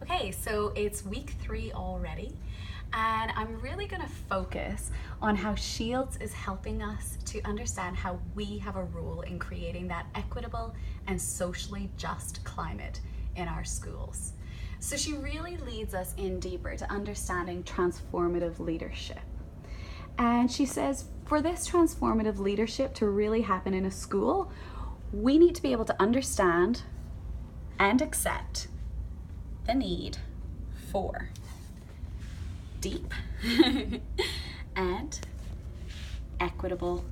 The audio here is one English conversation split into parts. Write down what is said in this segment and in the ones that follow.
Okay, so it's week 3 already, and I'm really going to focus on how Shields is helping us to understand how we have a role in creating that equitable and socially just climate in our schools. So she really leads us in deeper to understanding transformative leadership. And she says for this transformative leadership to really happen in a school, we need to be able to understand and accept the need for deep and equitable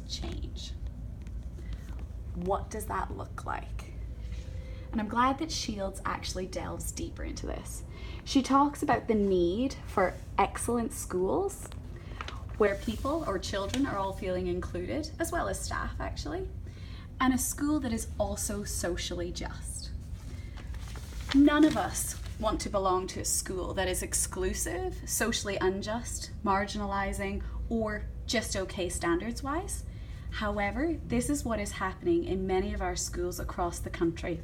change. What does that look like? And I'm glad that Shields actually delves deeper into this. She talks about the need for excellent schools where people or children are all feeling included, as well as staff actually, and a school that is also socially just. None of us want to belong to a school that is exclusive, socially unjust, marginalizing, or just okay standards wise. However, this is what is happening in many of our schools across the country.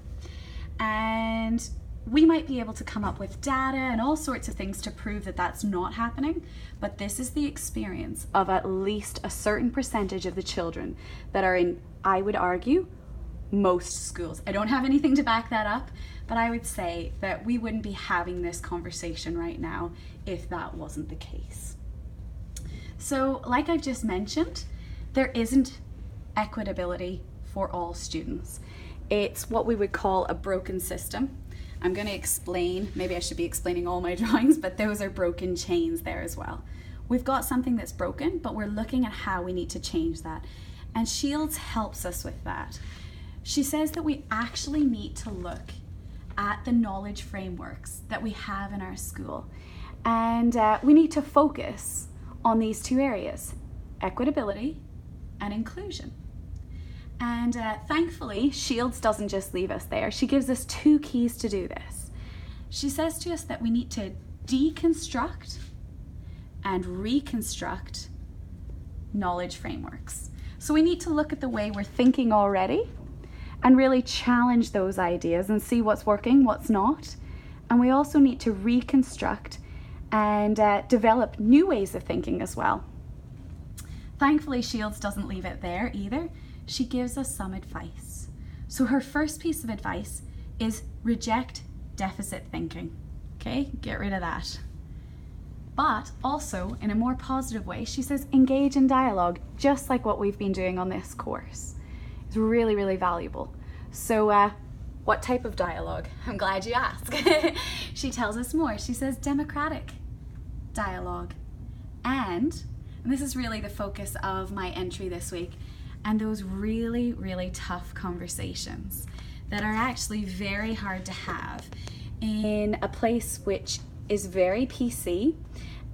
And we might be able to come up with data and all sorts of things to prove that that's not happening, but this is the experience of at least a certain percentage of the children that are in, I would argue, most schools. I don't have anything to back that up, but I would say that we wouldn't be having this conversation right now if that wasn't the case. So, like I've just mentioned, there isn't equitability for all students. It's what we would call a broken system. I'm going to explain, maybe I should be explaining all my drawings, but those are broken chains there as well. We've got something that's broken, but we're looking at how we need to change that. And Shields helps us with that. She says that we actually need to look at the knowledge frameworks that we have in our school. And we need to focus on these two areas, equitability and inclusion. And thankfully, Shields doesn't just leave us there. She gives us 2 keys to do this. She says to us that we need to deconstruct and reconstruct knowledge frameworks. So we need to look at the way we're thinking already and really challenge those ideas and see what's working, what's not. And we also need to reconstruct and develop new ways of thinking as well. Thankfully, Shields doesn't leave it there either. She gives us some advice. So her first piece of advice is reject deficit thinking. Okay, get rid of that. But also, in a more positive way, she says engage in dialogue, just like what we've been doing on this course. It's really, really valuable. So what type of dialogue? I'm glad you asked. She tells us more. She says democratic dialogue. And this is really the focus of my entry this week, and those really, really tough conversations that are actually very hard to have in a place which is very PC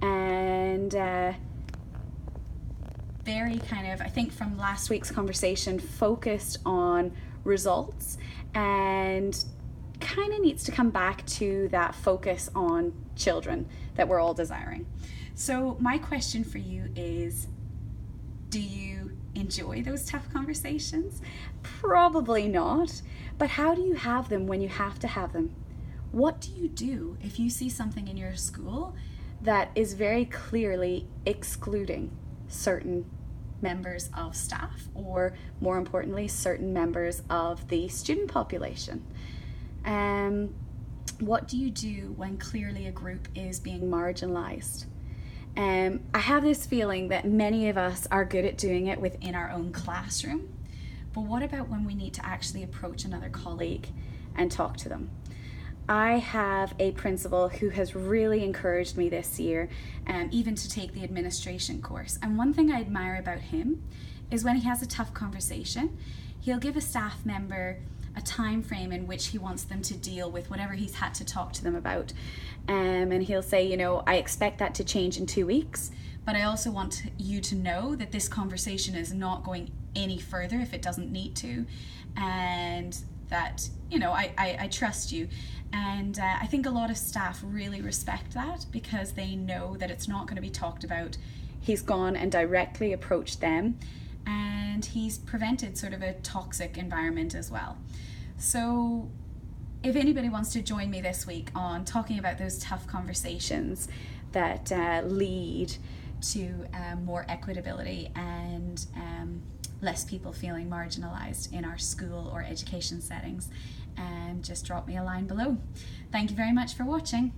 and very kind of, I think from last week's conversation, focused on results and kind of needs to come back to that focus on children that we're all desiring. So my question for you is, do you enjoy those tough conversations? Probably not, but how do you have them when you have to have them? What do you do if you see something in your school that is very clearly excluding certain members of staff, or more importantly, certain members of the student population? What do you do when clearly a group is being marginalized? I have this feeling that many of us are good at doing it within our own classroom, but what about when we need to actually approach another colleague and talk to them? I have a principal who has really encouraged me this year, even to take the administration course. And one thing I admire about him is when he has a tough conversation, he'll give a staff member a time frame in which he wants them to deal with whatever he's had to talk to them about. And he'll say, you know, I expect that to change in 2 weeks, but I also want you to know that this conversation is not going any further if it doesn't need to, and that, you know, I trust you. And I think a lot of staff really respect that because they know that it's not going to be talked about. He's gone and directly approached them, and he's prevented sort of a toxic environment as well. So if anybody wants to join me this week on talking about those tough conversations that lead to more equitability and less people feeling marginalised in our school or education settings, just drop me a line below. Thank you very much for watching.